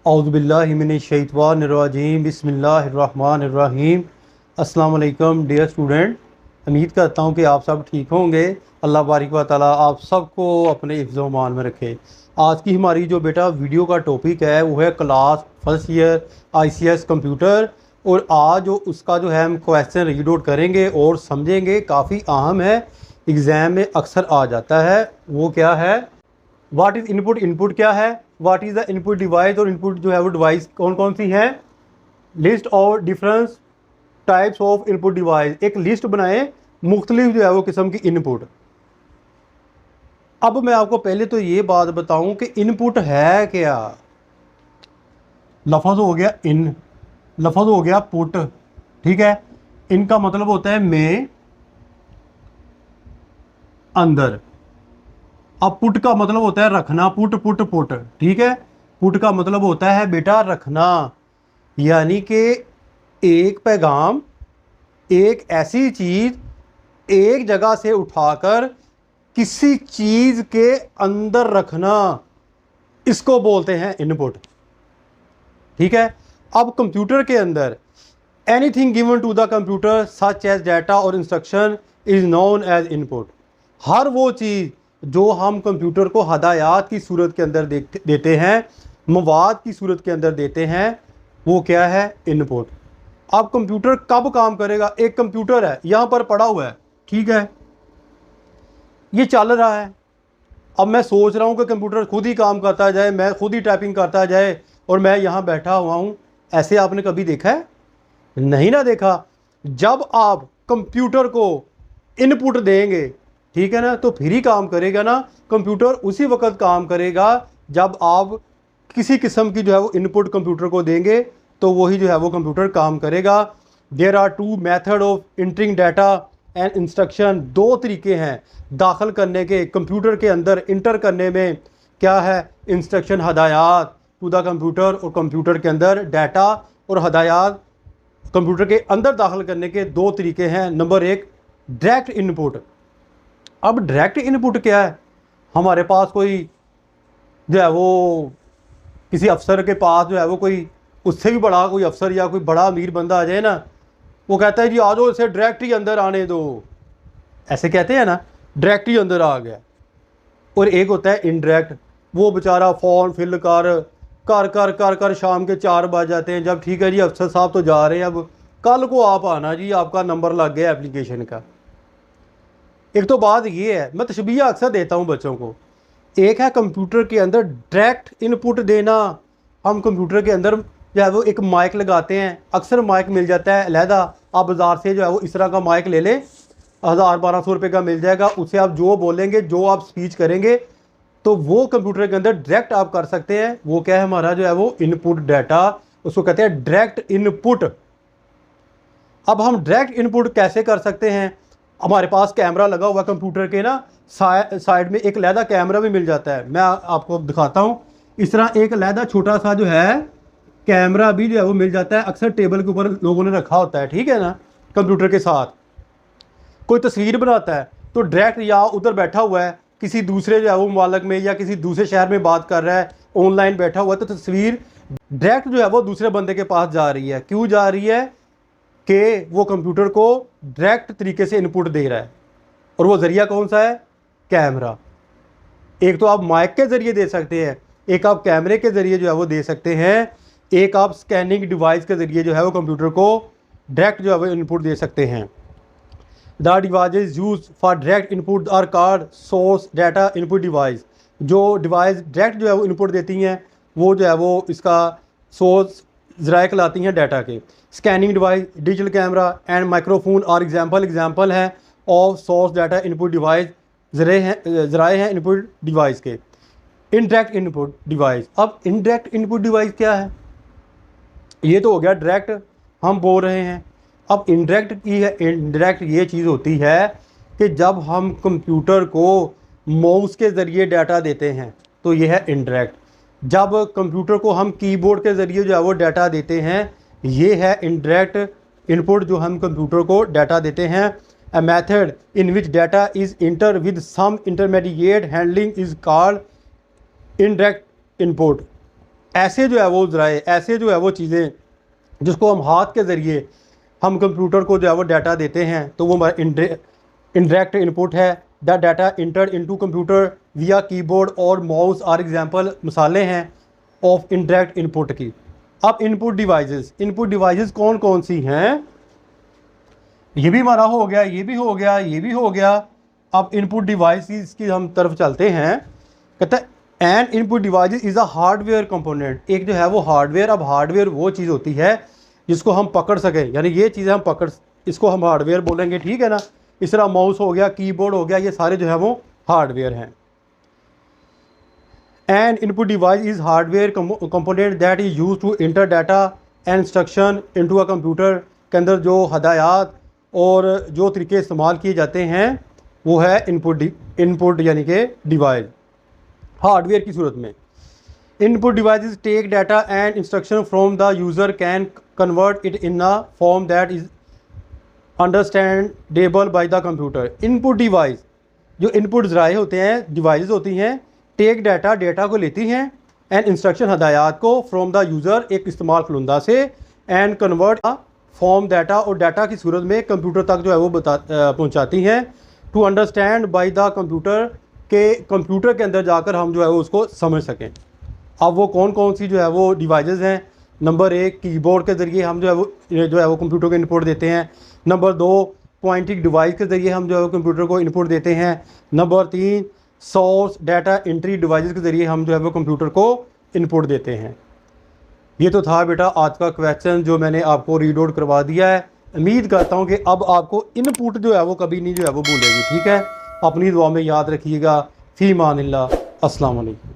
औज़ुबिल्लाहिमिनश्शैतानिर्रजीम बिस्मिल्लाहिर्रहमानिर्रहीम। अस्सलाम वालेकुम डियर स्टूडेंट, उम्मीद करता हूँ कि आप सब ठीक होंगे। अल्लाह बारिक व तआला आप सबको अपने हिफ्ज़ मान में रखे। आज की हमारी जो बेटा वीडियो का टॉपिक है वो है class first year ICS computer. और आज जो उसका जो है हम क्वेश्चन रीड आउट करेंगे और समझेंगे, काफ़ी अहम है, एग्ज़ाम में अक्सर आ जाता है। वो क्या है? What is input? इनपुट क्या है? What is the input device? और इनपुट जो है वो डिवाइस कौन कौन सी है? लिस्ट और difference types of input device. एक लिस्ट बनाए मुख्तलिफ जो है वो किस्म की इनपुट। अब मैं आपको पहले तो ये बात बताऊं कि इनपुट है क्या। लफ्ज़ हो गया इन, लफ्ज़ हो गया पुट, ठीक है। इनका मतलब होता है में, अंदर। अब पुट का मतलब होता है रखना, पुट पुट पुट, ठीक है। पुट का मतलब होता है बेटा रखना, यानी कि एक पैगाम, एक ऐसी चीज़ एक जगह से उठाकर किसी चीज़ के अंदर रखना, इसको बोलते हैं इनपुट, ठीक है। अब कंप्यूटर के अंदर anything given to the computer such as data और instruction is known as input. हर वो चीज़ जो हम कंप्यूटर को हदायत की सूरत के अंदर देते हैं, मवाद की सूरत के अंदर देते हैं, वो क्या है? इनपुट। अब कंप्यूटर कब काम करेगा? एक कंप्यूटर है यहाँ पर पड़ा हुआ है, ठीक है, ये चल रहा है। अब मैं सोच रहा हूँ कि कंप्यूटर खुद ही काम करता जाए, मैं खुद ही टाइपिंग करता जाए और मैं यहाँ बैठा हुआ हूँ। ऐसे आपने कभी देखा है? नहीं ना देखा। जब आप कंप्यूटर को इनपुट देंगे, ठीक है ना, तो फिर ही काम करेगा ना। कंप्यूटर उसी वक्त काम करेगा जब आप किसी किस्म की जो है वो इनपुट कंप्यूटर को देंगे, तो वही जो है वो कंप्यूटर काम करेगा। There are two method of entering data and instruction. दो तरीके हैं दाखिल करने के कंप्यूटर के अंदर, इंटर करने में। क्या है? इंस्ट्रक्शन, हदायत टू द कंप्यूटर, और कंप्यूटर के अंदर डाटा और हदायत कंप्यूटर के अंदर दाखिल करने के दो तरीके हैं। नंबर एक, डायरेक्ट इनपुट। अब डायरेक्ट इनपुट क्या है? हमारे पास कोई जो है वो किसी अफसर के पास जो है वो कोई उससे भी बड़ा कोई अफसर या कोई बड़ा अमीर बंदा आ जाए ना, वो कहता है जी आ जाओ, इसे डायरेक्ट ही अंदर आने दो, ऐसे कहते हैं ना, डायरेक्ट ही अंदर आ गया। और एक होता है इनडायरेक्ट, वो बेचारा फॉर्म फिल कर कर कर कर कर शाम के 4 बज जाते हैं। जब ठीक है जी अफसर साहब तो जा रहे हैं, अब कल को आप आना जी, आपका नंबर लग गया एप्लीकेशन का। एक तो बात ये है, मैं तशबीह अक्सर देता हूँ बच्चों को। एक है कंप्यूटर के अंदर डायरेक्ट इनपुट देना। हम कंप्यूटर के अंदर जो है वो एक माइक लगाते हैं, अक्सर माइक मिल जाता है अलहदा। आप बाज़ार से जो है वो इस तरह का माइक ले लें, 1000-1200 रुपये का मिल जाएगा। उससे आप जो बोलेंगे, जो आप स्पीच करेंगे, तो वो कंप्यूटर के अंदर डायरेक्ट आप कर सकते हैं। वो क्या है? हमारा जो है वो इनपुट डाटा, उसको कहते हैं डायरेक्ट इनपुट। अब हम डायरेक्ट इनपुट कैसे कर सकते हैं? हमारे पास कैमरा लगा हुआ कंप्यूटर के ना, साइड में एक अलहदा कैमरा भी मिल जाता है। मैं आपको दिखाता हूँ। इस तरह एक अलहदा छोटा सा जो है कैमरा भी जो है वो मिल जाता है। अक्सर टेबल के ऊपर लोगों ने रखा होता है, ठीक है ना। कंप्यूटर के साथ कोई तस्वीर बनाता है तो डायरेक्ट, या उधर बैठा हुआ है किसी दूसरे जो है वो ममालिक में या किसी दूसरे शहर में बात कर रहा है, ऑनलाइन बैठा हुआ है, तो तस्वीर डायरेक्ट जो है वो दूसरे बंदे के पास जा रही है। क्यों जा रही है? कि वो कंप्यूटर को डायरेक्ट तरीके से इनपुट दे रहा है। और वो ज़रिया कौन सा है? कैमरा। एक तो आप माइक के ज़रिए दे सकते हैं, एक आप कैमरे के ज़रिए जो है वो दे सकते हैं, एक आप स्कैनिंग डिवाइस के ज़रिए जो है वो कंप्यूटर को डायरेक्ट जो है वो इनपुट दे सकते हैं। The device use for direct input are card source data input device. जो डिवाइस डायरेक्ट जो है वो इनपुट देती हैं, वो जो है वो इसका सोर्स ज़राए कहलाती हैं डाटा के। Scanning device, digital camera and microphone और एग्जाम्पल हैं of source data input device, ज़राए हैं इनपुट डिवाइस के। Indirect input device. अब इनडायरेक्ट इनपुट डिवाइस क्या है? ये तो हो गया डायरेक्ट हम बोल रहे हैं। अब इनडायरेक्ट की है, इनडायरेक्ट ये चीज़ होती है कि जब हम कंप्यूटर को माउस के ज़रिए डाटा देते हैं, तो ये है इनडायरेक्ट। जब कंप्यूटर को हम कीबोर्ड के ज़रिए जो है वो डाटा देते हैं, ये है इनडायरेक्ट इनपुट जो हम कंप्यूटर को डाटा देते हैं। A method in which data is enter with some intermediate handling is called indirect input. ऐसे जो है वो ज़राए, ऐसे जो है वो चीज़ें जिसको हम हाथ के ज़रिए हम कंप्यूटर को जो है वो डाटा देते हैं, तो वो हमारा इंडायरेक्ट इनपुट है। The data entered into computer विया कीबोर्ड और माउस आर एग्जांपल, मिसालें हैं ऑफ इंडायरेक्ट इनपुट की। अब इनपुट डिवाइसेस कौन कौन सी हैं? ये भी हमारा हो गया, ये भी हो गया, ये भी हो गया। अब इनपुट डिवाइसेस की हम तरफ चलते हैं। कहता है N input device is a hardware component. एक जो है वो हार्डवेयर, अब हार्डवेयर वो चीज़ होती है जिसको हम पकड़ सकें, यानी ये चीज़ें हम पकड़, इसको हम हार्डवेयर बोलेंगे, ठीक है ना। इस तरह माउस हो गया, कीबोर्ड हो गया, ये सारे जो है वो हार्डवेयर हैं। An input device is hardware component that is use to enter data and instruction into a computer. के अंदर जो हदायत और जो तरीके इस्तेमाल किए जाते हैं वो है इनपुट यानी कि डिवाइस, हार्डवेयर की सूरत में। Input devices take data and instruction from the user, can convert it in a form that is understandable by the computer. Input device, जो इनपुट ज़राए होते हैं, डिवाइसेस होती हैं, टेक डाटा, डेटा को लेती हैं, एंड इंस्ट्रक्शन, हदायत को, फ्रॉम द यूज़र, एक इस्तेमाल खुलंदा से, एंड कन्वर्ट फॉर्म डाटा, और डाटा की सूरत में कंप्यूटर तक जो है वो पहुंचाती हैं। To understand by the computer, के कंप्यूटर के अंदर जाकर हम जो है वो उसको समझ सकें। अब वो कौन कौन सी जो है वो डिवाइसेस हैं? नंबर 1, कीबोर्ड के ज़रिए हम जो है वो कंप्यूटर को इनपुट देते हैं। नंबर 2, पॉइंटिंग डिवाइस के ज़रिए हम जो है वो कंप्यूटर को इनपुट देते हैं। Number 3, source data entry devices के ज़रिए हम जो है वो कंप्यूटर को इनपुट देते हैं। ये तो था बेटा आज का क्वेश्चन जो मैंने आपको रीड आउट करवा दिया है। उम्मीद करता हूँ कि अब आपको इनपुट जो है वो कभी नहीं जो है वो भूलेगी, ठीक है। अपनी दुआ में याद रखिएगा। फ़ी मानिल्लाह, अस्सलाम वालेकुम।